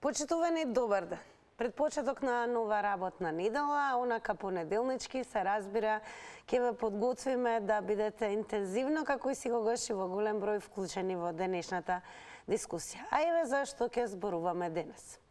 Почитувани, добар ден. Пред почеток на нова работна недела, онака понеделнички се разбира, ќе ве подготвиме да бидете интензивно, како и секогаш и во голем број вклучени во денешната дискусија. А еве зашто ќе зборуваме денес.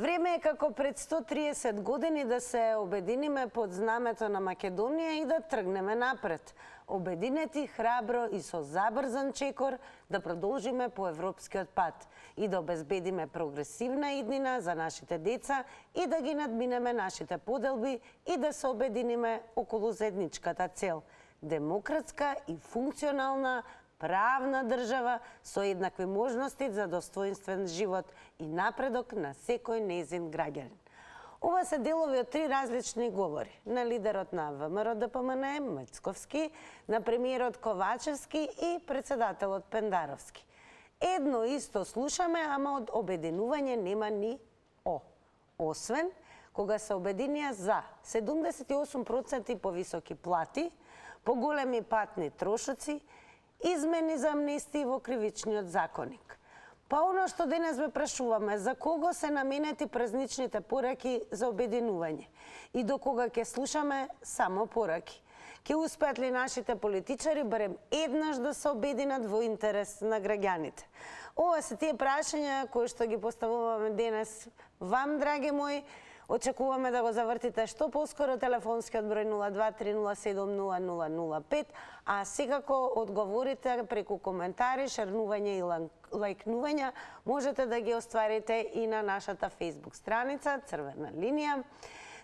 Време е како пред 130 години да се обединиме под знамето на Македонија и да тргнеме напред. Обединети, храбро и со забрзан чекор да продолжиме по европскиот пат и да обезбедиме прогресивна иднина за нашите деца и да ги надминеме нашите поделби и да се обединиме околу заедничката цел – демократска и функционална правна држава со еднакви можности за достоинствен живот и напредок на секој нејзин граѓанин. Ова се делови од три различни говори. На лидерот на ВМРО-ДПМНЕ Мицковски, на премиерот Ковачевски и председателот Пендаровски. Едно исто слушаме, ама од обединување нема ни О. Освен кога се обединија за 78% повисоки плати, поголеми патни трошоци, измени за амнестии во кривичниот законник. Па оно што денес ве прашуваме, за кого се наменети празничните пораки за обединување и до кога ќе слушаме само пораки? Ќе успеат ли нашите политичари барем еднаш да се обединат во интерес на граѓаните? Ова се тие прашања кои што ги поставуваме денес вам, драги мои. Очекуваме да го завртите што поскоро телефонскиот број 02-307-0005, а секако одговорите преку коментари, шернување и лајкнувања. Можете да ги остварите и на нашата фейсбук страница Црвена линија.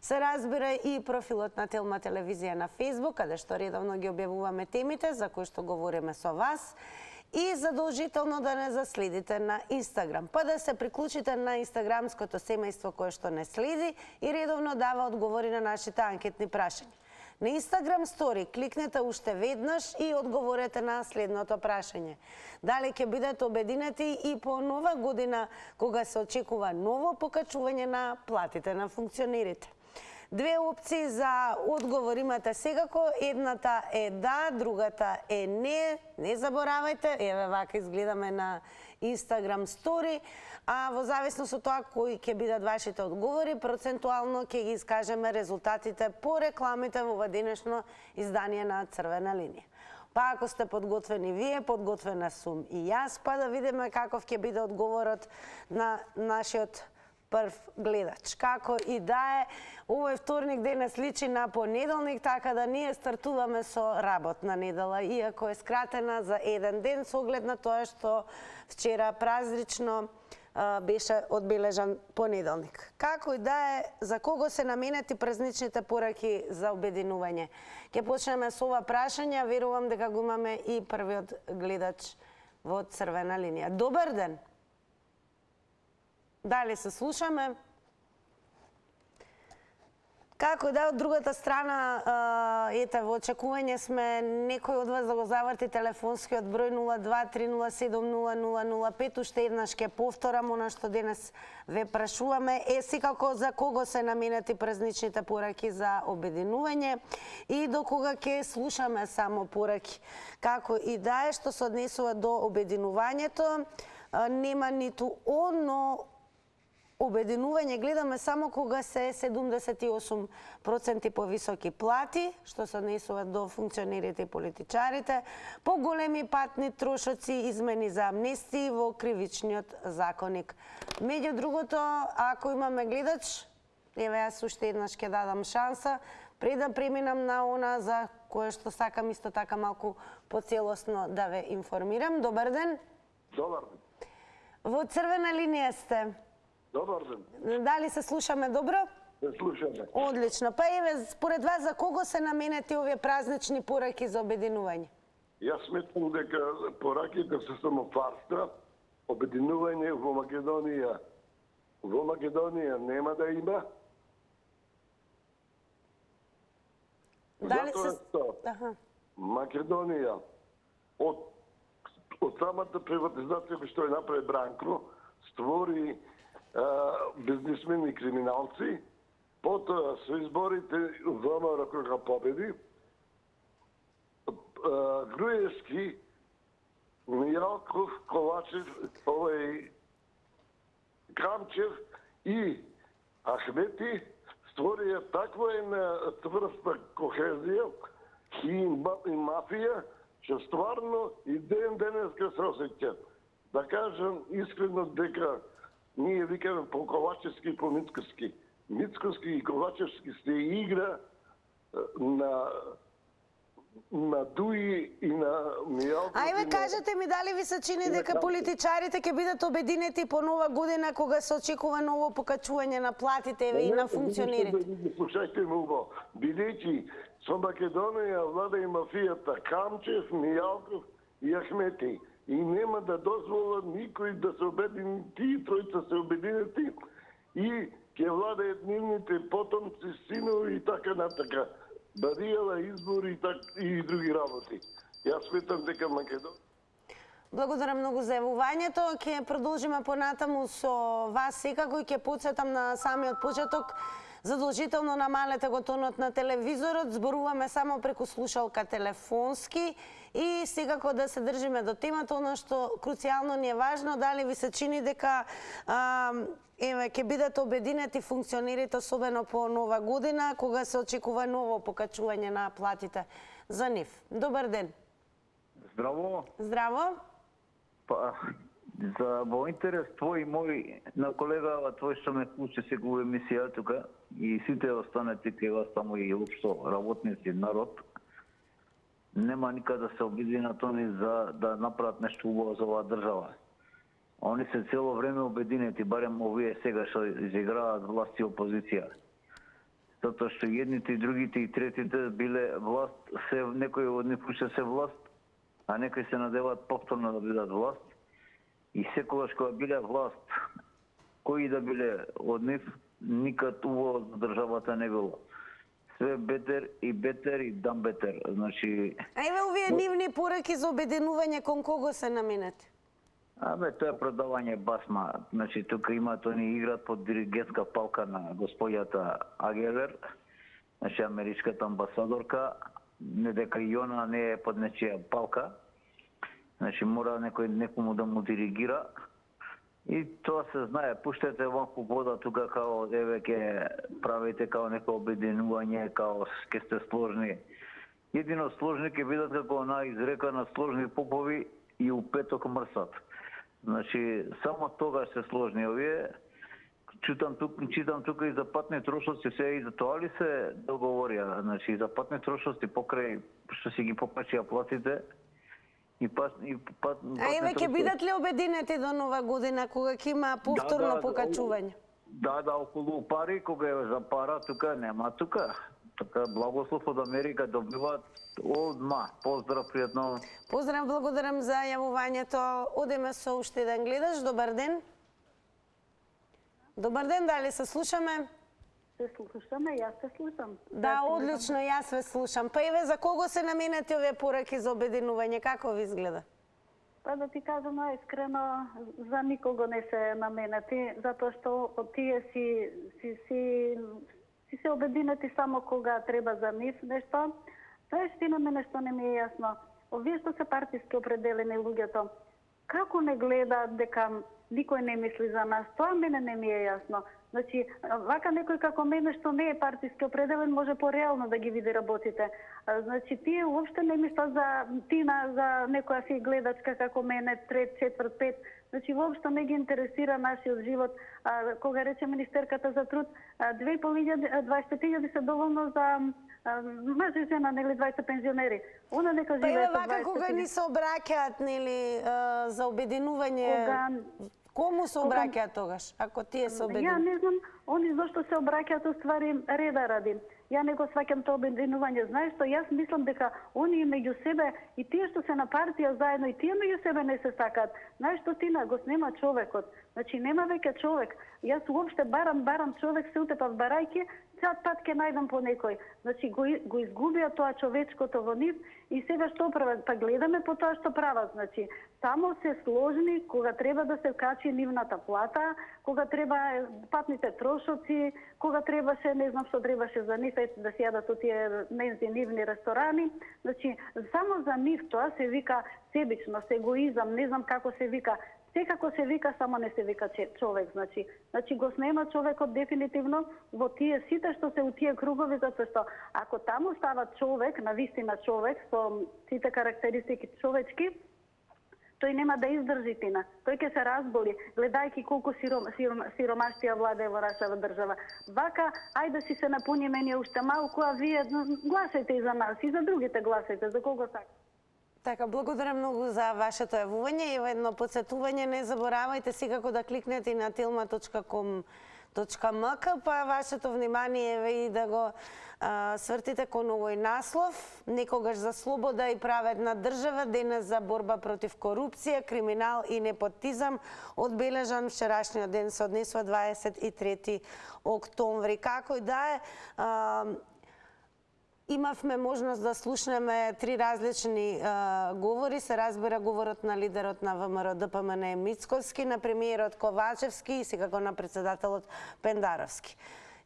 Се разбира и профилот на Телма телевизија на фейсбук, каде што редовно ги објавуваме темите за кои што говориме со вас. И задолжително да не заследите на Инстаграм, па да се приклучите на инстаграмското семејство кое што не следи и редовно дава одговори на нашите анкетни прашања. На Инстаграм стори кликнете уште веднаш и одговорете на следното прашање. Дали ќе бидете обединети и по нова година кога се очекува ново покачување на платите на функционерите? Две опции за одговор имате секако. Едната е да, другата е не. Не заборавајте, еве вака изгледаме на Инстаграм стори, а во зависност од тоа кои ќе бидат вашите одговори, процентуално ќе ги искажеме резултатите по рекламите во денешно издание на Црвена линија. Па ако сте подготвени вие, подготвена сум и јас, па да видиме каков ќе биде одговорот на нашиот прв гледач. Како и да е, овој вторник денес личи на понеделник, така да ние стартуваме со работна недела, иако е скратена за еден ден со оглед на тоа што вчера празрично беше одбележан понеделник. Како и да е, за кого се наменети празничните пораки за обединување? Ќе почнеме со ова прашање, верувам дека го имаме и првиот гледач во Црвена линија. Добар ден! Дали се слушаме? Како да, од другата страна, ете, во очекување сме некој од вас да го заврти телефонскиот број 02-307-0005. Уште еднаш ќе повторам она што денес ве прашуваме. Е, секако за кого се наменети празничните пораки за обединување и до кога ќе слушаме само пораки. Како и да е, што се однесува до обединувањето, нема ниту оно обединување гледаме само кога се 78% повисоки плати, што се однесува до функционерите и политичарите, поголеми патни трошоци, измени за амнестии во кривичниот законник. Меѓу другото, ако имаме гледач, еве јас уште еднаш ќе дадам шанса, пред да преминам на она за кое што сакам исто така малку поцелосно да ве информирам. Добар ден. Добар ден. Во Црвена линија сте. Добар ден. Дали се слушаме добро? Се слушаме. Одлично. Па еве, според вас, за кого се наменети овие празнични пораки за обединување? Јас сметам дека пораките се само фарса. Обединување во Македонија. Во Македонија нема да има. Дали се... Македонија од самата приватизација што ја направи Бранко, створи бизнисмени и криминалци, потоа со изборите ВМРО кога победи, Груевски, Мијалков, Ковачев, Камчев и Ахмети створија таква една цврста кохезија и мафија, че стварно и денеска се осеќа. Да кажам искрено дека ние викаме по Ковачевски и по Мицковски. Мицковски и Ковачевски се игра на Дуи и на Мијалков. Ајде, кажете ми дали ви се чини дека политичарите ќе бидат обединети по нова година кога се очекува ново покачување на платите и на функционерите? Слушајте ме убаво. Бидејќи со Македонија влада и мафијата Камчев, Мијалков и Ахмети. И нема да дозволат никој да се обедини, тие тројца се обединети и ќе владеат нивните потомци, синови и така натака. Баријала, избори и други работи. Јас сметам дека Македонија. Благодарам многу за јавувањето. Ќе продолжиме понатаму со вас секако и ќе потсетам на самиот почеток. Задолжително намалете го тонот на телевизорот, зборуваме само преку слушалка телефонски и секако да се држиме до темата. Оно што круцијално ни е важно, дали ви се чини дека ќе бидат обединети функционерите, особено по нова година, кога се очекува ново покачување на платите за нив. Добар ден. Здраво. Здраво. Па, за во интерес твој и мој, на колега твој што ме слуша сега во емисија тука и сите останати кај вас таму и општо работници, народ, нема никад да се обединат они за да направат нешто убаво за оваа држава. Они се цело време обединети, барем овие сега што изиграат власт и опозиција. Затоа што едните и другите и третите биле власт, се некои од нив уште се власт, а некои се надеваат повторно да бидат власт. И секогаш кога биле власт, кои да биле од нив, никад убаво за државата не било. Све бетер и дам бетер. Значи... Ајде, овие нивни пораки за обединување кон кого се наменети? Абе, тоа е продавање басма. Значи, тука имаат они играт под диригентска палка на господјата Агелер, значи америчката амбасадорка, не дека и она не е под нечија палка. Значи, мора некому да му диригира. И тоа се знае. Пуштете ваку вода тука као, еве, ке правите као неко обединување, као ке сте сложни. Едино сложни ке бидат како она изрека на сложни попови и у петок мрсат. Значи, само тогаш се сложни овие. Читам тука и за патни трошоци, се и за тоа ли се договорија? Значи, и за патни трошоци покрај што си ги попачија платите, Ајде, ќе бидат ли обединети до нова година, кога ќе има повторно покачување? Да, околу пари, кога е за пара, тука нема тука. Така, благослов од Америка добиваат одма. Поздрав, пријатно. Поздрав, благодарам за јавувањето. Одиме со уште еден гледаш. Добар ден. Добар ден, дали се слушаме? Се слушаме, јас се слушам. Да, одлично, јас ве слушам. Па еве, за кого се наменети овие пораки за обединување? Како ви изгледа? Па да ти кажам искрено, за никого не се наменети, затоа што тие си се обединети само кога треба за нив нешто. Тоа е што на мене што не ми е јасно. Овие што се партиски определени луѓето, како не гледаат дека никој не мисли за нас? Тоа мене не ми е јасно. Значи, вака некој како мене што не е партиски определен може пореално да ги види работите. Значи, тие уопште не мислат за Тина, за некоја си гледачка како мене, трет, четврт, пет. Значи, воопшто не ги интересира нашиот живот. Кога рече министерката за труд, 25.000 се доволно за мъж и жена, нели, 20 пензионери. Она нека живеат 20. Па вака кога ни се обраќаат, нели, за обединување, кому се обраќаат тогаш, ако тие се обединуваат? Ја не знам, они зашто се обраќаат уствари реда ради. Ја не го сваќам тоа обединување. Знаеш што, јас мислам дека они меѓу себе и тие што се на партија заедно и тие меѓу себе не се сакаат. Знаеш што, Тина, го снема човекот. Значи нема веќе човек. Јас уопште барам човек, се утепав барајки, цял пат ќе најдам по некој. Значи го изгубија тоа човечкото во нив и сега што прават? Па гледаме по тоа што прават. Значи само се сложни кога треба да се качи нивната плата, кога треба патните трошоци, кога требаше, не знам што требаше за нив, да си јадат од тие нивни ресторани. Значи само за нив тоа се вика себичност, егоизам, не знам како се вика. секако се вика, само не се вика човек, значи го снема човекот дефинитивно во тие сите што се у тие кругови, затоа што ако таму става човек, навистина човек со сите карактеристики човечки, тој нема да издржи тина. Тој ќе се разболи, гледајќи колку сиромаштија владее во нашава држава. Вака, ајде си се напуниме ние уште малку, а вие гласајте и за нас, и за другите гласајте, за кого така. Така, благодарам многу за вашето јавување и едно подсетување, не заборавајте секако да кликнете на tilma.com.mk, па вашето внимание и да го свртите кон овој наслов, некогаш за слобода и праведна држава, денес за борба против корупција, криминал и непотизам, одбележан вчерашниот ден се однесува 23 октомври. Како и да е, имавме можност да слушнеме три различни говори. Се разбира говорот на лидерот на ВМРО ДПМН Мицковски, на премиерот Ковачевски и секако на председателот Пендаровски.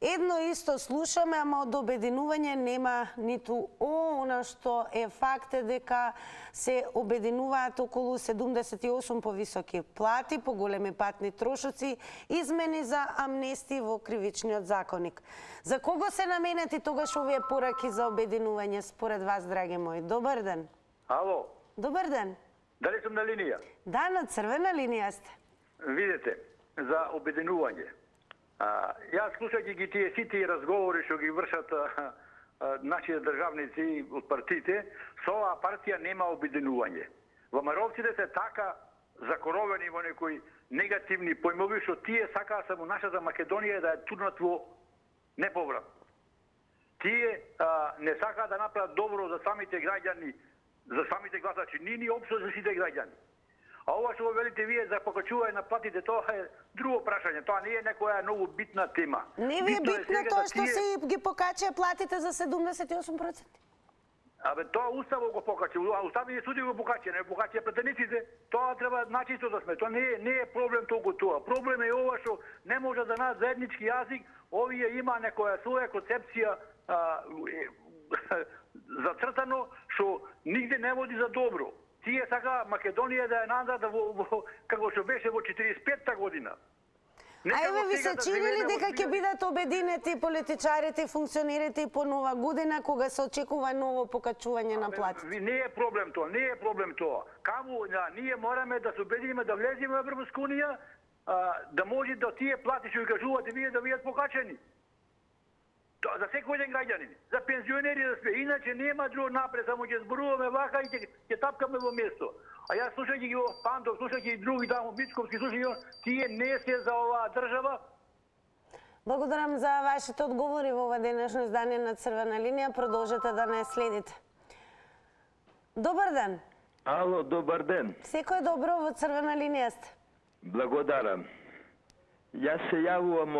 Едно исто слушаме, ама од обединување нема ниту она што е факт е дека се обединуваат околу 78 повисоки плати, поголеми патни трошоци, измени за амнестии во кривичниот законник. За кого се наменети тогаш овие пораки за обединување според вас, драги мои? Добар ден. Ало. Добар ден. Дали сум на линија? Да, на црвена линија сте. Видете, за обединување. Јас слушајќи ги тие сите разговори што ги вршат нашите државници од партиите, со оваа партија нема обединување. ВМРО-вците се така закоровени во некои негативни појмови што тие сакаат само нашата Македонија да ја турнат во неповрат. Тие не сакаат да направат добро за самите граѓани, за самите гласачи, ни општо за сите граѓани. А ова што го велите вие за покачување на платите, тоа е друго прашање. Тоа не е некоја многу битна тема. Не ви е битно тоа што се ги покачаа платите за 78%? Абе, тоа Уставот го покача, а Уставниот суд го покача, не покача претениците. Тоа треба начисто да сме. Тоа не е проблем толку тоа. Проблем е ова што не може да најдат заеднички јазик, овие има некоја своја концепција зацртано што нигде не води за добро. Тие сака Македонија да ја најдат како што беше во 45-та година. Ајве ви се чини ли дека ќе бидат обединети политичарите и функционерите и по нова година кога се очекува ново покачување на платите? Не е проблем тоа, не е проблем тоа. Каму ние мораме да се обединиме да влеземе во Европска унија, да може да тие плати што ги кажувате вие да бидат покачени. За секој ден граѓанин, за пензионери да сме, иначе нема друго напред, само ќе зборуваме вака и ќе тапкаме во место. А јас слушајќи ги Пандов, слушајќи и други таму Мицковски, слушајќи тие не се за оваа држава. Благодарам за вашите одговори во ова денешно издание на Црвена линија. Продолжете да не следите. Добар ден. Ало, добар ден. Секој добро, во Црвена линија сте. Благодарам. Јас се јавувам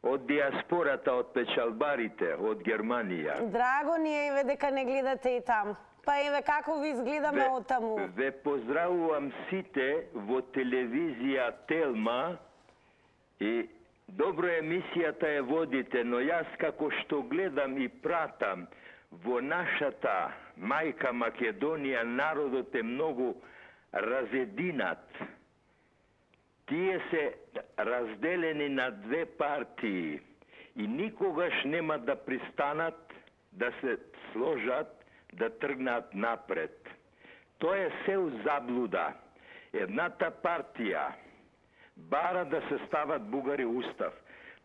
од диаспората, од печалбарите, од Германија. Драго ни е еве дека не гледате и таму. Па еве како ви изгледаме од таму. Ве поздравувам сите во телевизија Телма и добро емисијата е водите, но јас како што гледам и пратам во нашата мајка Македонија народот е многу разединат. Тие се разделени на две партии и никогаш нема да пристанат да се сложат, да тргнат напред. Тоа е се у заблуда. Едната партија бара да се стават бугари устав.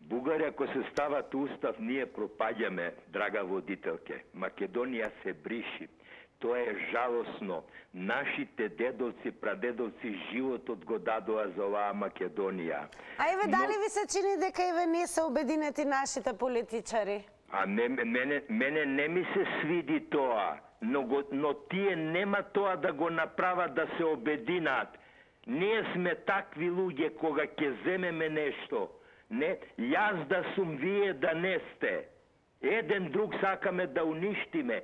Бугари ако се стават устав, ние пропаѓаме, драга водителке. Македонија се бриши. Тоа е жалосно. Нашите дедовци, прадедовци животот го дадоа за оваа Македонија. А еве дали ви се чини дека еве не се обединети нашите политичари? А мене не ми се свиди тоа, но тие нема тоа да го направат да се обединат. Ние сме такви луѓе кога ќе земеме нешто. Не, јас да сум, вие да не сте. Еден друг сакаме да уништиме.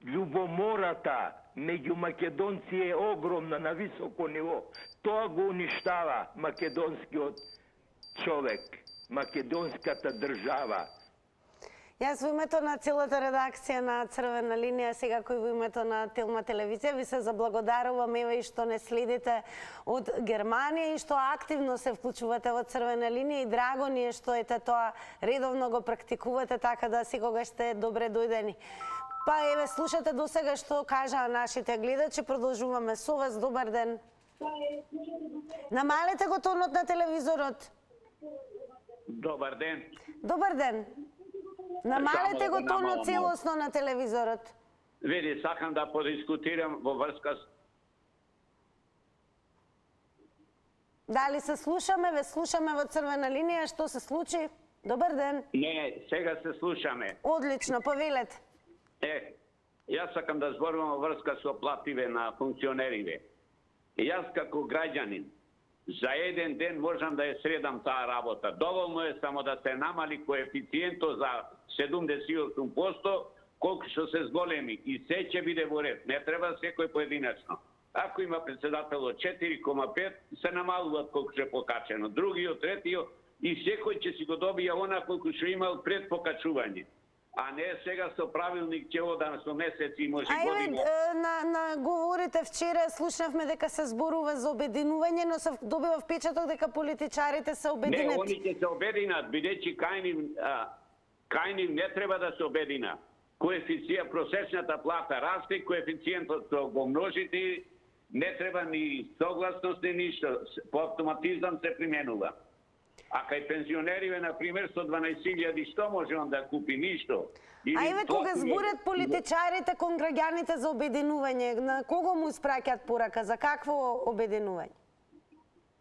Љубомората меѓу македонци е огромна на високо ниво. Тоа го уништава македонскиот човек, македонската држава. Јас во името на целата редакција на Црвена линија, секако и во името на Телма телевизија, ви се заблагодарувам еве и што не следите од Германија и што активно се вклучувате во Црвена линија и драго ни е што ете тоа редовно го практикувате, така да секогаш сте добре дојдени. Па еве слушате досега што кажаа нашите гледачи, продолжуваме со вас. Добар ден. Намалете го тонот на телевизорот. Добар ден. Добар ден. Намалете го тонот целосно на телевизорот. Види, сакам да подискутирам во врска с... Дали се слушаме? Ве слушаме во Црвена линија. Што се случи? Добар ден. Не, сега се слушаме. Одлично, повелете. Јас сакам да зборувам во врска со плативе на функционериве. Јас како граѓанин за еден ден можам да ја средам таа работа. Доволно е само да се намали коефициентот за 78%, колку што се зголеми и се ќе биде во ред. Не треба секој поединечно. Ако има председател од 4,5, се намалуваат колку што е покачено. Другиот, третиот и секој ќе си го добија она колку што имал пред покачување. А не сега со правилник ќе одам со месеци и може години. Говорите вчера, слушнавме дека се зборува за обединување, но се добива впечаток дека политичарите се обединети. Не, они ќе се обединат, бидејќи кај нив не треба да се обедина. Просечната плата расте, коефициентот го множите, не треба ни согласност ни ништо, по автоматизам се применува. А кај пензионериве, например, со 12.000, што може он да купи? Ништо. А еве кога зборат политичарите кон граѓаните за обединување, на кого му испраќаат порака? За какво обединување?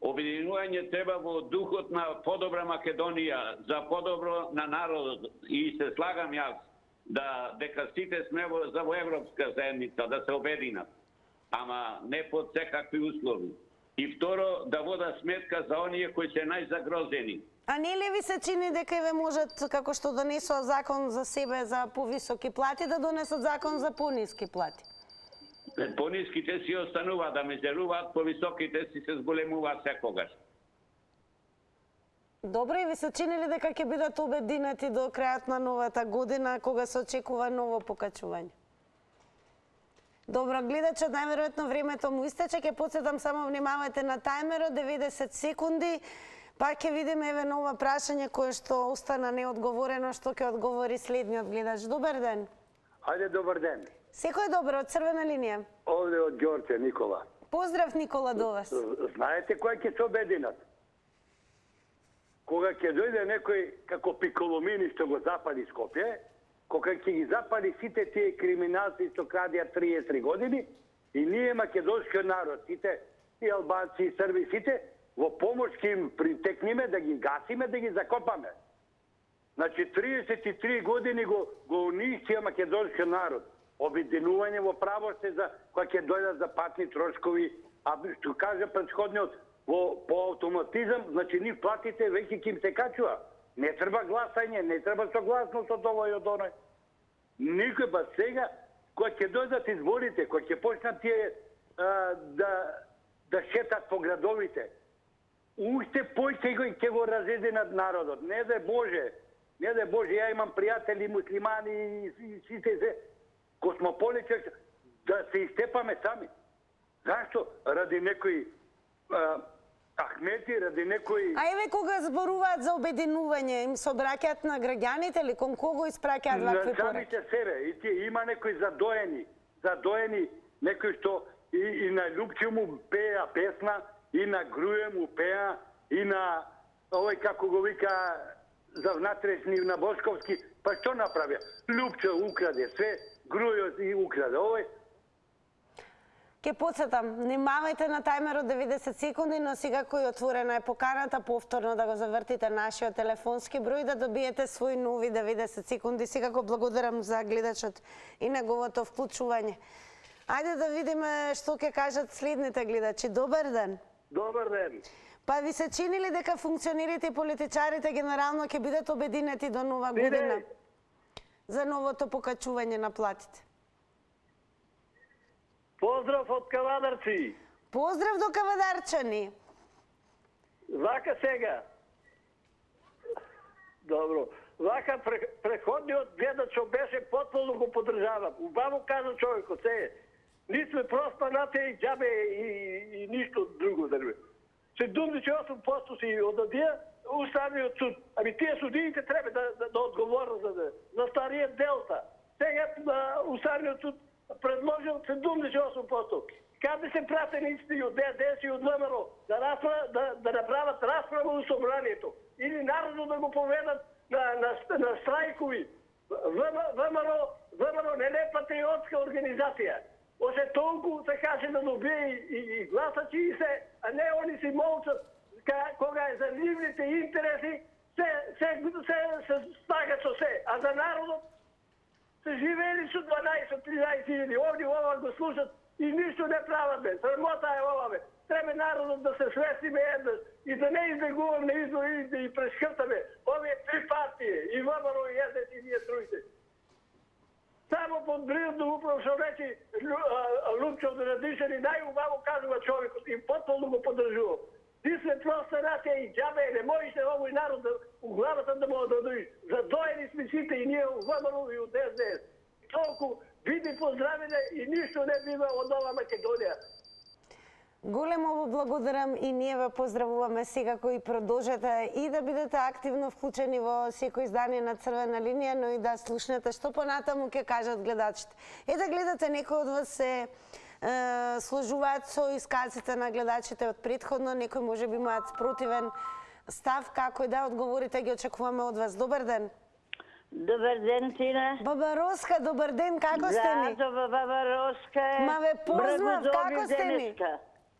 Обединување треба во духот на подобра Македонија, за подобро на народот. И се слагам јас дека сите сме за во Европска заедница, да се обединат. Ама не под секакви услови. И второ, да вода сметка за оние кои се најзагрозени. А не ли ви се чини дека еве можат, како што донесува закон за себе за повисоки плати, да донесат закон за пониски плати? Пониските си остануваат да мезеруваат, повисоките си се зголемуваат секогаш. Добро, и ви се чини ли дека ќе бидат обединети до крајот на новата година, кога се очекува ново покачување? Добро, гледачот, најверојатно времето му истече, ќе потсетам само внимавајте на тајмерот, 90 секунди, па ќе видиме еве ново прашање кое што остана неодговорено, што ќе одговори следниот гледач. Добар ден. Ајде, добар ден. Секој добро, од Црвена линија. Овде од Ѓорче, Никола. Поздрав, Никола, до вас. Знаете кој ќе се обединат? Кога ќе дојде некој како Пиколомини што го запали Скопје, кога ќе ги запали сите тие криминалци што крадеа 33 години, и ние македонскиот народ, сите и албанци, и срби, сите, во помош ќе им притекниме да ги гасиме, да ги закопаме. Значи, 33 години го унищија македонскиот народ. Обединување во право се за кога ќе дојдат за патни трошкови, а што кажа претходниот, по автоматизам, значи нив платите веќе ќе им се качува. Не треба гласање, не треба согласност од овој и од оној. Никој, ба сега, кога ќе дојдат изборите, кога ќе почнат тие да шетат по градовите, уште поќе ќе го разединат народот. Не да Боже, ја имам пријатели муслимани и сите се космополички, да се истепаме сами. Зашто? Ради некои Ахмети, ради некои... А еве кога зборуваат за обединување, им се обраќаат на граѓаните или кон кого испраќаат вакви пораки? На самите себе. И има некои задоени, некои што и на Љупче му пеа песна, и на Груе му пеа, и на овој како го вика за внатрешни на Бошковски, па што направија? Љупче украде све, Груе и украде овој. Ке подсетам, внимавајте на тајмерот 90 секунди, но секако и отворена е поканата повторно да го завртите нашиот телефонски број, да добиете свој нови 90 секунди. Секако благодарам за гледачот и неговото вклучување. Ајде да видиме што ќе кажат следните гледачи. Добар ден. Добар ден. Па ви се чини ли дека функционерите и политичарите генерално ќе бидат обединети до нова година за новото покачување на платите? Поздрав од Кавадарци. Поздрав до Кавадарчани. Вака сега. Добро. Вака преходниот гледач што беше потполно го поддржавам. Убаво каза човекот, ние сме проспанати и џабе и ништо друго да не. 78% си одадија Уставниот суд. Ами тие судиите треба да одговорат за стариот Делта. Сега Уставниот суд предложил 78%. Каде се пратени исти од ДДС и од ВМРО да направат расправа у собранието или народно да го поведат на страйкови. ВМРО не е патриотска организација. Осе толку се каже да добие и гласачи и се, а не они си молчат кога е за нивните интереси, се стагат со се. А за народот се живеели со 12-13 хиляди. Овде ова го слушат и ништо не прават. Срамота е ова. Треба народот да се свестиме еднаш и да не избегувам на избори да и прескртаме. Овие три партии, и ВМРО, и СДС, и ние троите. Само под природно управ, што речи Лупчо Радишани, најубаво кажува човекот и потполно го поддржувам. Ти сме проста нација и џабе, не можеш овој народ у главата да му одадуиш. Задоени сме сите и ние у ВМРО и у СДС. Толку види поздравене и ништо не бива од ова Македонија. Големо во благодарам и ние ве поздравуваме секако и продолжете и да бидете активно вклучени во секој издание на Црвена линија, но и да слушнете што понатаму ќе кажат гледачите. Да гледате, некои од вас се сложуваат со исказите на гледачите од претходно, некои можеби имаат спротивен став, како и да одговорите, ги очекуваме од вас. Добар ден. Добар ден, Тина. Баба Роска, добар ден, како сте ни? Да, Баба Роска е. Ма ве познав, како сте ни?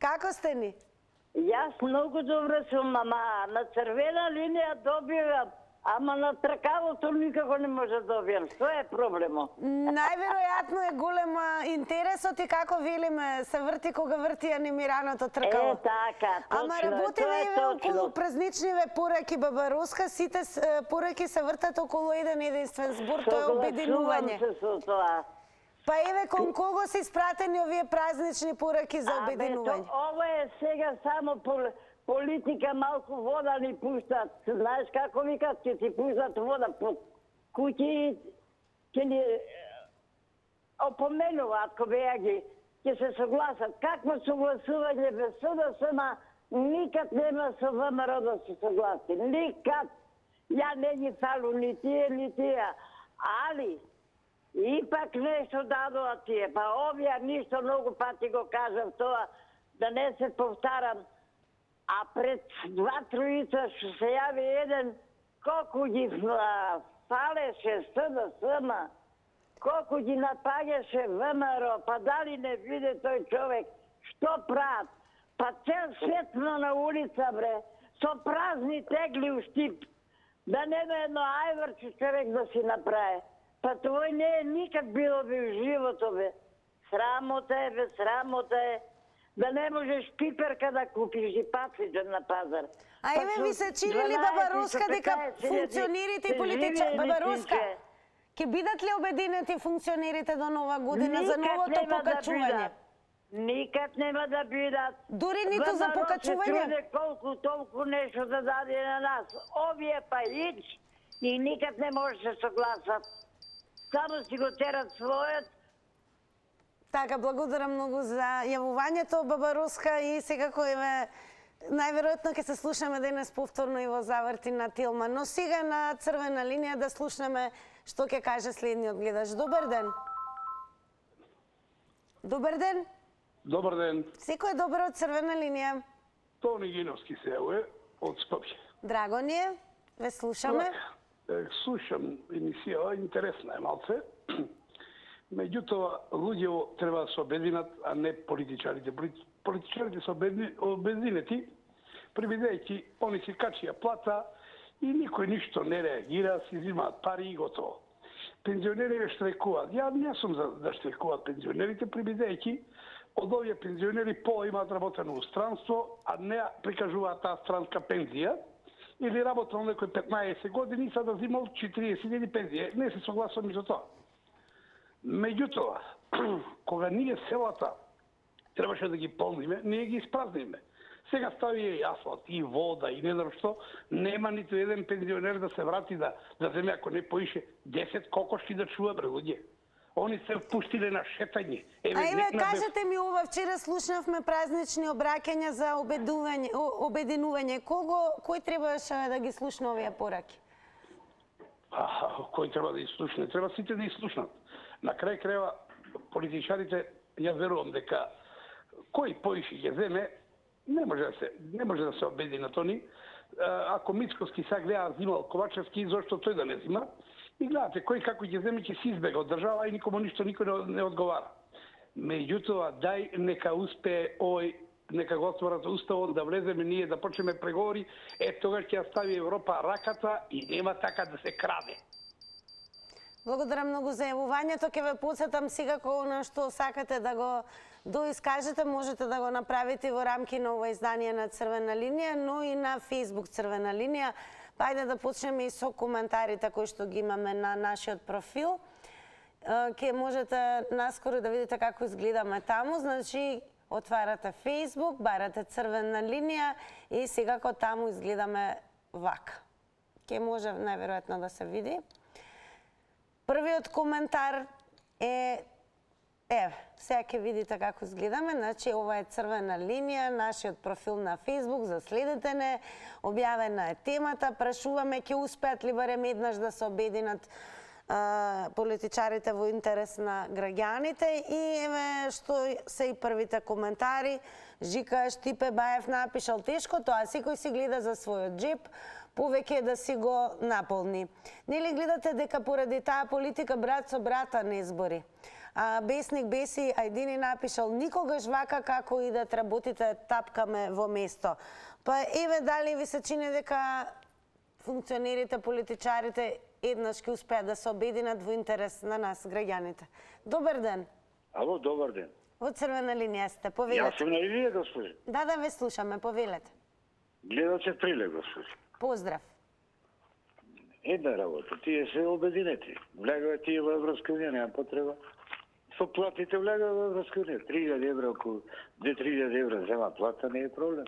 Како сте ни? Јас многу добро сум, ама на Црвена линија добивам, ама на тркалото никако не може да добијам. Што е проблемот? Најверојатно е голема интересот и како велиме, се врти кога врти анимираното тркало. Така, точно. Ама работиме и околу празничниве пораки, Баба Роска, сите пораки се вртат околу еден единствен збор, тоа е обединување. Согласувам се со тоа. Па еве, кон кого се испратени овие празнични пораки за обединување? Ова е сега само политика, малку вода ни пуштат. Знаеш како викат, ќе ти пуштат вода под куќи, ќе ни опоменуваат кога ги, ќе се согласат. Какво согласување без СДС-ма, никад нема со ВМРО да се согласи. Никад. Ја не ги фалу ни тие, али ипак нешто дадоа тие, па овие ништо многу пати го кажам тоа, да не се повтарам, а пред 2-3 што се јави еден, колку ги фалеше СДС-ма, колку ги напаѓаше ВМРО, па дали не виде тој човек што прават? Па цел свет на улица, бре, со празни тегли у штип, да нема едно ајварче човек да си направи. Па тоа не е никак било би в живото, бе. Срамота е, бе, срамота е. Да не можеш пиперка да купиш и патлиџан на пазар. А еве ви се чини ли, Баба Роска, дека функционерите и политичари... Баба Роска, ќе бидат ли обединети функционерите до нова година за новото покачување? Никак нема да бидат. Дури ниту за покачување? ВМРО се колку толку нешто да даде на нас. Овие па ич и никак не може да се согласат. Само си го терат својот. Така, благодарам многу за јавувањето, Баба Роска, и секако еве најверојатно ќе се слушаме денес повторно и во заврти на Тилма. Но сега на Црвена линија да слушнеме што ќе каже следниот гледач. Добар ден. Добар ден. Добар ден. Секој е добро од Црвена линија. Тони Гиновски се е од Скопје. Драго ни е, ве слушаме. Слушам емисија, интересна е малце. Меѓутоа, луѓето треба да се обединат, а не политичарите. Политичарите се обединети, прибидејќи они си качија плата и никој ништо не реагира, си взимаат пари и готово. Пензионерите штрекуваат. Ја не сум за да штрекуваат пензионерите, прибидејќи од овие пензионери пола имаат работено у странство, а не прикажуваат таа странска пензија, или работел некој 15 години и сада взимал 40.000 пензија. Не се согласувам и за тоа. Меѓутоа, кога ние селата требаше да ги полниме, ние ги испразниме. Сега стави и асфалт, и вода, и не знам што, нема ниту еден пензионер да се врати да земе, ако не поише 10 кокошки да чува, бре, луѓе. Они се впуштиле на шетање. Еве, кажете ми ова, вчера слушнавме празнични обраќања за обединување. Кој требаше да ги слушна овие пораки? Кој треба да ги слушне? Треба сите да ги слушнат. На крај крајва политичарите, јас верувам дека кој поише ќе земе, не може да се обединат они. Ако Мицковски сега гледа зимал Ковачевски, зошто тој да не зима? И гледате, кој како ќе земе, ќе се избега од држава и никому ништо никој не одговара. Меѓутоа, дај нека успее овој, нека го отворат уставот, да влеземе ние, да почнеме преговори, тогаш ќе ја стави Европа раката и нема така да се краде. Благодарам многу за јавувањето. Ќе ве потсетам секако на што сакате да го доискажете, можете да го направите во рамки на ова издание на Црвена линија, но и на Facebook Црвена линија. Ајде да почнеме и со коментарите кои што ги имаме на нашиот профил. Ке можете наскоро да видите како изгледаме таму. Значи, отварате Facebook, барате Црвена линија и секако таму изгледаме вака. Ке може најверојатно да се види. Првиот коментар е сега ќе видите како изгледаме. Значи, ова е Црвена линија, нашиот профил на Facebook, заследете не, објавена е темата, прашуваме ќе успеат ли барем еднаш да се обединат политичарите во интерес на граѓаните и еве што се и првите коментари. Жика Штипе Баев напишал: тешко тоа, секој си гледа за својот джеп, повеќе да си го наполни. Нели гледате дека поради таа политика брат со брата не збори? Бесник Беси Ајдини напишал: никогаш вака како идат работите тапкаме во место. Па еве дали ви се чини дека функционерите, политичарите еднаш ќе успеат да се обединат во интерес на нас, граѓаните? Добар ден. Ало, добар ден. Во Црвена линија сте, повелете. Јас сум на линија, госпожи. Да, ве слушаме, повелете. Гледаче Приле, госпожи. Поздрав. Една работа, тие се обединети. Влегува тие во Европска унија, нема потреба. Со платите влегува во Европска унија. 3000 евра, околу 2-3000 евра зема плата, не е проблем.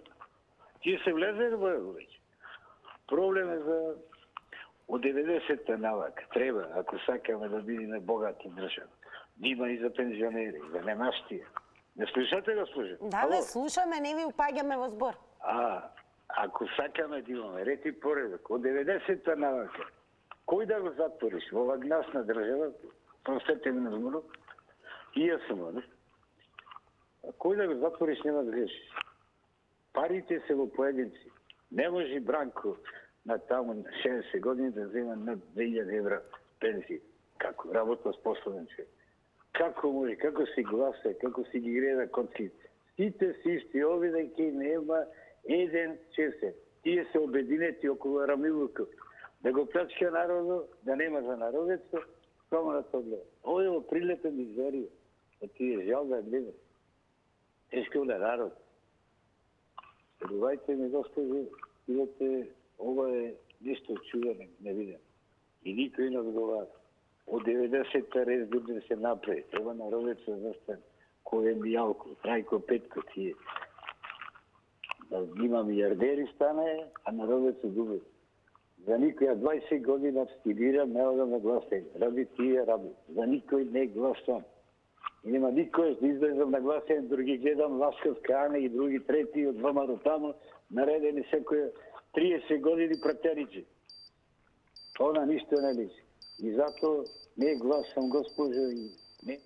Тие се влезели во Европа. Проблем е за од 90-та навак. Треба, ако сакаме да бидеме богати држава, да има и за пензионери, за немаштија. Не слушате, госпожи? Да, ве слушаме, не ви упаѓаме во збор. Ако сакаме да имаме ред и поредок, од 90-та навака, кој да го затвориш во ова гнасна држава, простете ми на зборот, и јас сум, не? Кој да го затвориш нема да грешиш. Парите се во поединци. Не може Бранко на таму 60 години да зема над 2000 евра пенсија. Како работа способен човек. Како може, како си гласа, како си ги гледа коците. Сите си исти, овидејќи нема еден чесен. Тие се обединети околу Рамилуков. Да го плачка народо, да нема за народеца, само да се гледа. Овде во Прилепе ми зверија. Тие жал да гледат. Тешко да народ. Рувајте ми, госпожи, идете, ова е ништо чудено, не видам. И никој не одговара. Од 90-та рездубен се направи. Треба народеца застан. Кој е Мијалко, Трајко Петко, тие. Да има милиардери стане, а народеца губи. За никој, 20 години абстинирам, не одам на гласен. Раби тие, раби. За никој не гласам. И нема никој да излезам на гласен, други гледам Ласкав Кане и други трети од ВМРО таму, наредени секој 30 години пратеничи. Она ништо не личи. И затоа не гласам, госпожо, и не.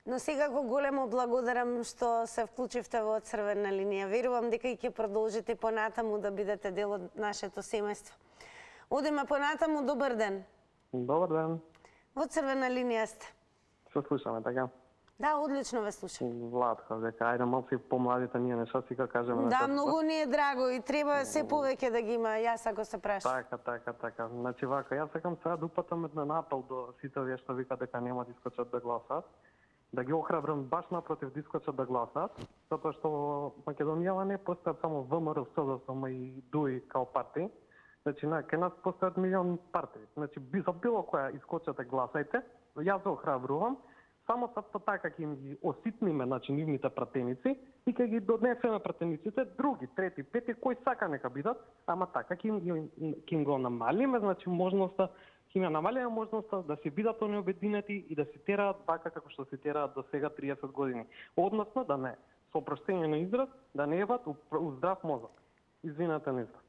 Но сега го големо благодарам што се вклучивте во Црвена линија. Верувам дека и ќе продолжите понатаму да бидете дел од нашето семејство. Одиме понатаму, добар ден. Добар ден. Во Црвена линија сте. Што слушаме, така? Да, одлично ве слушам. Владко, дека ајде малку помладите ние нешто си кажеме. Да, многу ни е драго и треба се повеќе да ги има, јас ако се прашам. Така. Значи вака, јас сакам сега да упатам една напал до сите овие што вика дека нема да искочат да гласат. Да ги охрабрам баш напротив да искочат да гласат, затоа што Македонија не постојат само ВМРО, СДСМ и ДУИ као партии. Значи, кај нас постојат милион партии. Значи, за било која искочате гласајте, јас го охрабрувам, само со така ќе им ги оситниме, значи нивните пратеници и ќе ги донесеме пратениците други, трети, пети, кои сака нека бидат, ама така ќе им го намалиме, значи можноста, ќе им намалиме можноста да се бидат они обединети и да се тераат така како што се тераат до сега 30 години. Односно да не, со опроштение на израз, да не еват у здрав мозок. Извинете на израз.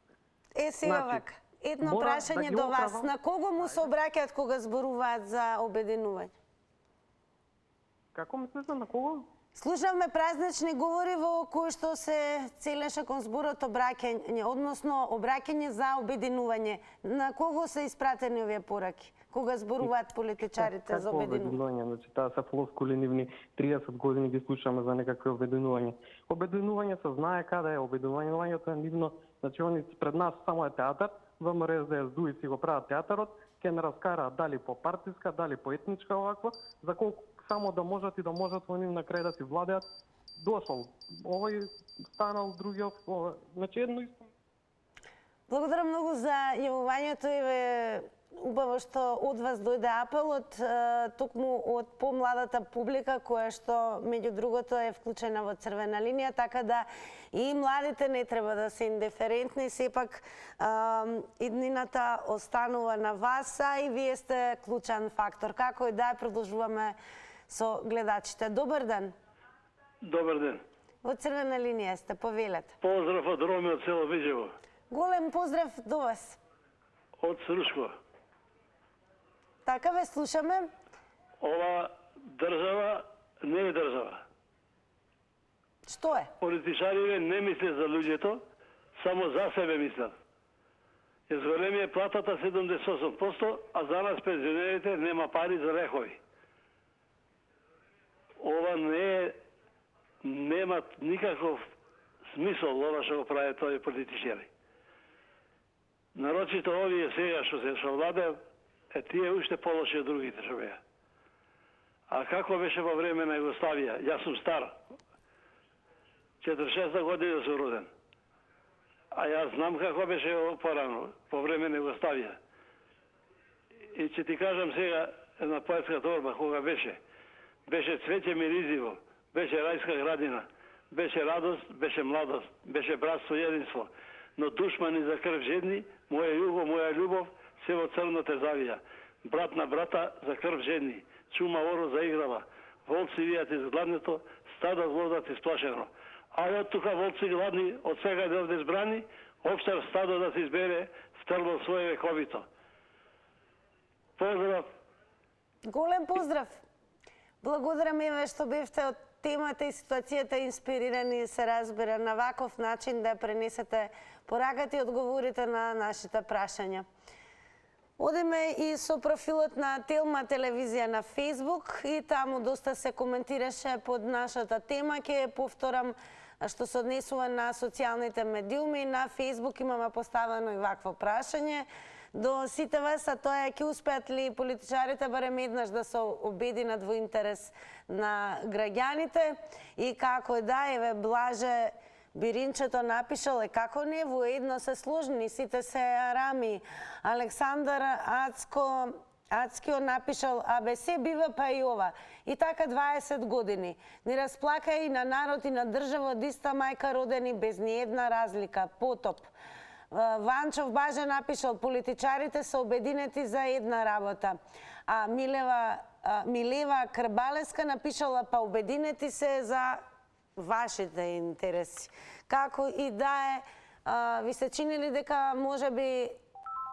Сега вака, едно прашање до вас. На кого му се обраќаат кога зборуваат за обединување? Како мислите, на кого? Слушавме празнични говори во кои што се целеше кон зборот обраќање, односно обраќање за обединување. На кого се испратени овие пораки кога зборуваат политичарите за обединување? Значи таа се флоскули нивни 30 години ги слушаме за некакви обединување. Обединување се знае каде е, обединувањето е нивно, значи они пред нас само е театар, ВМРО, СДС и си го прават театарот, ќе не раскараат дали по партиска, дали по етничка оваква, за колку само да можат и да можат они на крај да си владеат. Дошол овој, станал другиот, значи едно исто. Благодарам многу за јавувањето и убаво што од вас дојде апелот, токму од помладата публика која што меѓу другото е вклучена во црвена линија, така да и младите не треба да се индиферентни, сепак иднината останува на вас, а и вие сте клучен фактор. Како и да продолжуваме со гледачите. Добар ден. Добар ден. Во црвена линија сте, повелете. Поздрав од Роми од село Вижево. Голем поздрав до вас. Од Срушко. Така ве слушаме. Ова држава не е држава. Што е? Политичарите не мислят за луѓето, само за себе мислат. Изголеми е платата 78%, а за нас пензионерите нема пари за лехови. Ова нема никаков смисол ова што го прават овие политичари. Нарочито овие сега што владеат, тие уште полоши од другите што беа. А како беше во време на Југославија? Јас сум стар. 46 година сум роден. А јас знам како беше порано, по време на Југославија. И ќе ти кажам сега една поетска торба кога беше. Беше цвеќе миризиво, беше рајска градина, беше радост, беше младост, беше братство и единство. Но душмани за крв жедни, моја југо, моја љубов, се во црно те завија. Брат на брата за крв жедни, чума оро заиграва. Волци вијат из гладнето, стадо возат исплашено. А од тука волци гладни, од сега да овде збрани, обштар стадо да се избере, втрбо своје вековито. Поздрав. Голем поздрав. Благодарам еве што бевте од темата и ситуацијата инспирирани и се разбира на ваков начин да пренесете пораката и одговорите на нашите прашања. Одеме и со профилот на Телма телевизија на Facebook и таму доста се коментираше под нашата тема. Ќе повторам што се однесува на социјалните медиуми. На Facebook имаме поставено и вакво прашање до сите вас, а тоа е ќе успеат ли политичарите барем еднаш да се обединат во интерес на граѓаните и како да, еве Блаже Биринчето напишал како не, воедно се сложни, сите се арами. Александар Ацкио напишал, се бива па и ова. И така 20 години. Ни расплака и на народ и на држава од иста мајка родени без ни една разлика. Потоп. Ванчов Баже напишал, политичарите се обединети за една работа. А Милева Крбалеска напишала, па обединети се за вашите интереси. Како и да е, ви се чинили дека може би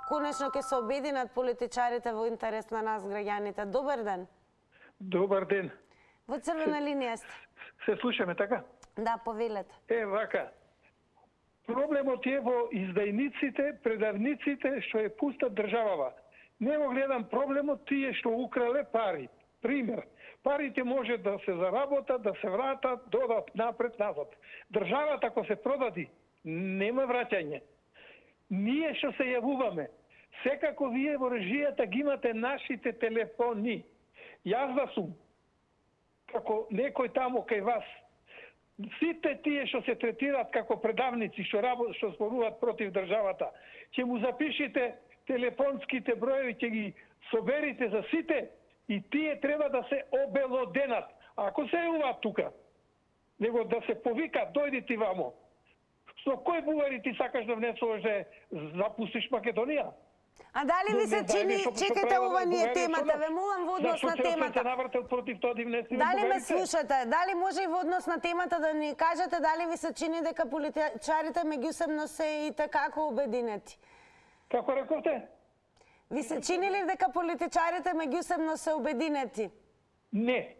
конечно ќе се обединат политичарите во интерес на нас граѓаните. Добар ден. Добар ден. Во црвена линија сте. Се слушаме, така? Да, повелете. Вака. Проблемот е во издајниците, предавниците што е пуста државава. Не го гледам проблемот тие што украле пари. Пример. Парите може да се заработат, да се вратат, додат напред-назад. Државата, ако се продади, нема враќање. Ние што се јавуваме, секако вие во режијата ги имате нашите телефони. Јас да сум, како некој тамо кај вас, сите тие што се третираат како предавници, што зборуваат против државата, ќе му запишите телефонските броеви, ќе ги соберите за сите, И тие треба да се обелоденат. Ако се јавуваат тука, него да се повика, дојди ти вамо. Со кој бугари ти сакаш да внесуваш да запустиш Македонија? А дали ви се чини, чекайте, ова не е темата, ве молам во однос на темата. Се навртел против тоа да внесиме Дали ме бугарите? слушате? Дали може и во однос на темата да ни кажете дали ви се чини дека политичарите меѓусебно се и така обединети? Како рековте? Ви се чини ли дека политичарите меѓусебно се обединети? Не.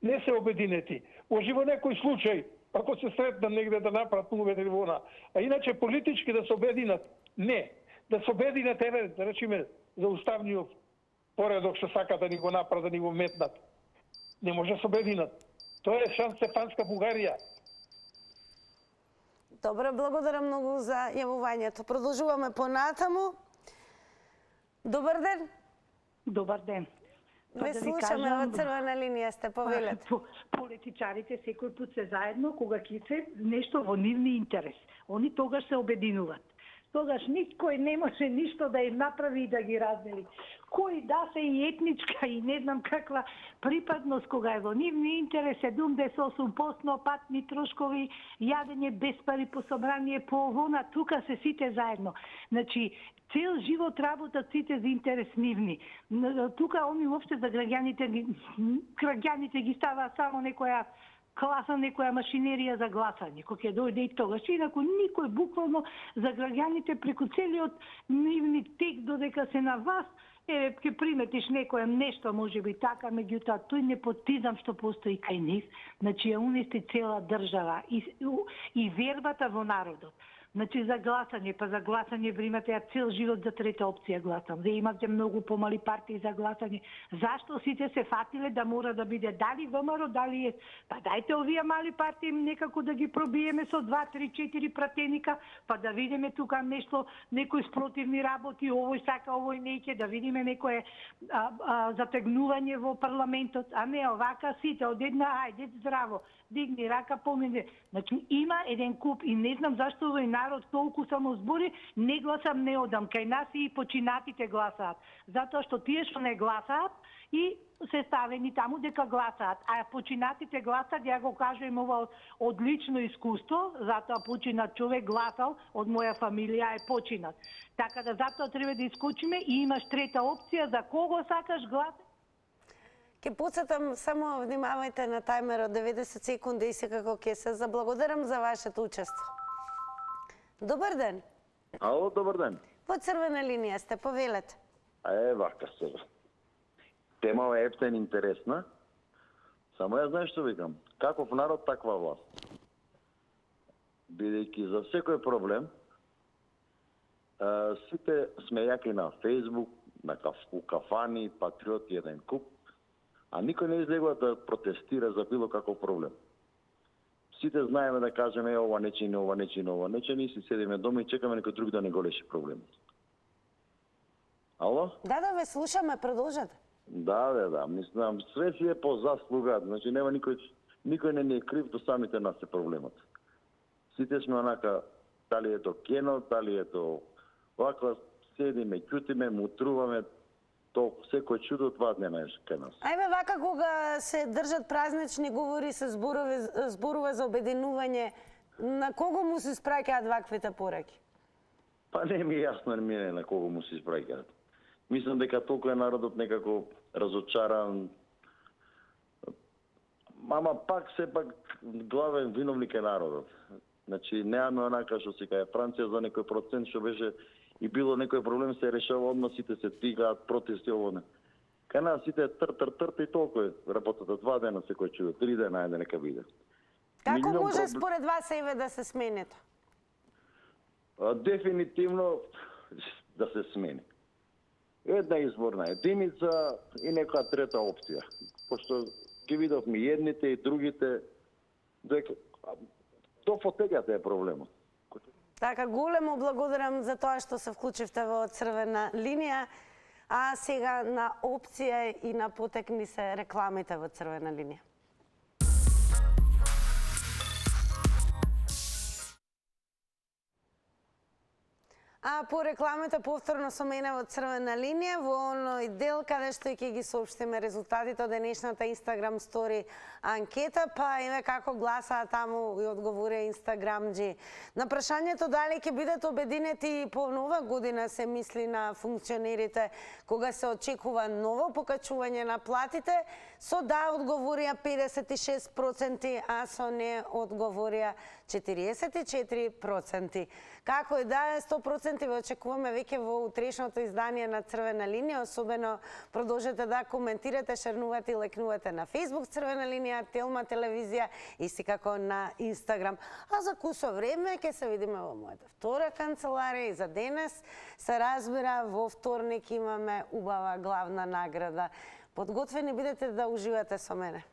Не се обединети. Може во некој случај, ако се сретнат негде да направат увед или вона. А иначе политички да се обединат, не. Да се обединат, еве, да речеме, за уставниот поредок што сака да ни го направат, да ни го метнат. Не може да се обединат. Тоа е Сан Стефанска Бугарија. Добро, благодарам многу за јавувањето. Продолжуваме понатаму. Добар ден. Добар ден. Ве слушаме во црвена линија, сте повелете. Политичарите секој пат се заедно кога ќе се нешто во нивни интерес. Они тогаш се обединуваат. Тогаш никој не може ништо да им направи и да ги раздели. Кој да се и етничка и не знам каква припадност кога е во нивни интерес 78% патни трошкови, јадење без пари по собрание, по овона, тука се сите заедно. Значи, цел живот работат сите за интерес нивни. Тука они уопште за граѓаните ги става само некоја класа, некоја машинерија за гласање, кој ќе дојде и тогаш. Инаку никој буквално за граѓаните преку целиот нивни тек додека се на вас, ќе приметиш некоја нешто, може би така, меѓутоа тој непотизам што постои кај нив, значи ја унести цела држава и вербата во народот. Значи за гласање, па за гласање времето ја цел живот за трета опција гласам. Вие имате многу помали партии за гласање. Зашто сите се фатиле да мора да биде дали ВМРО, дали е... Па дајте овие мали партии некако да ги пробиеме со 2, 3, 4 пратеника, па да видиме тука нешто, некои спротивни работи, овој сака, овој неќе, да видиме некое затегнување во парламентот, а не овака сите од една, ајде здраво, дигни рака, помине. Значи има еден куп и не знам зашто овој народ толку само збори, не гласам, не одам. Кај нас и починатите гласаат. Затоа што тие што не гласаат и се ставени таму дека гласаат. А починатите гласаат, ја го кажувам ова од лично искуство, затоа починат човек гласал, од моја фамилија е починат. Така да затоа треба да искочиме и имаш трета опција за кого сакаш глас. Ке подсетам, само внимавајте на тајмерот 90 секунди и секако ќе се заблагодарам за вашето учество. Добар ден. Ало, добар ден. Во црвена линија сте, повелете. Вака сега. Темава е ептен интересна. Само ја знаеш што викам. Каков народ, таква власт. Бидејќи за секој проблем, сите сме јаки на Фейсбук, у кафани, патриоти еден куп, а никој не излегува да протестира за било каков проблем. Сите знаеме да кажеме ова не чини, ова не чини, ова не чини, си седиме дома и чекаме некој друг да не го реши проблемот. Ало? Да, ве слушаме, продолжете. Да, мислам, све си е по заслуга, значи нема никој не ни е крив, до самите нас е проблемот. Сите сме онака, дали е то кено, дали е то ваква, седиме, ќутиме, мутруваме, толку секој чудо отвадне кај нас. Ајме вака кога се држат празнични говори се зборува за обединување, на кого му се испраќаат ваквите пораки? Па не ми е јасно мене на кого му се испраќаат. Мислам дека толку е народот некако разочаран. Мама пак сепак главен виновник е народот. Значи немаме онака што се кај Франција за некој процент што беше и било некој проблем се решава одма, сите се тигаат, протести ово. Кај нас сите трт и толку е работата 2 дена секој чуе, 3 дена ајде нека биде. Како може според вас еве да се смени тоа? Дефинитивно да се смени. Една изборна единица и некоја трета опција. Пошто ги видовме и едните и другите, дека до фотеѓата е проблемот. Така, големо благодарам за тоа што се вклучивте во црвена линија. А сега на опција и на потекни се рекламите во црвена линија. А по рекламите повторно со мене во Црвена линија, во оној дел каде што ќе ги соопштиме резултатите од денешната Instagram стори анкета, па еве како гласаа таму и одговорија инстаграмџи. На прашањето дали ќе бидат обединети по нова година, се мисли на функционерите кога се очекува ново покачување на платите, со да одговорија 56%, а со не одговорија 44%. Како и да е, 100% ве очекуваме веќе во утрешното издание на Црвена линија. Особено продолжете да коментирате, шернувате и лекнувате на Facebook Црвена линија, Телма телевизија и секако на Instagram. А за кусо време ќе се видиме во мојата втора канцеларија и за денес се разбира во вторник имаме убава главна награда. Подготвени бидете да уживате со мене.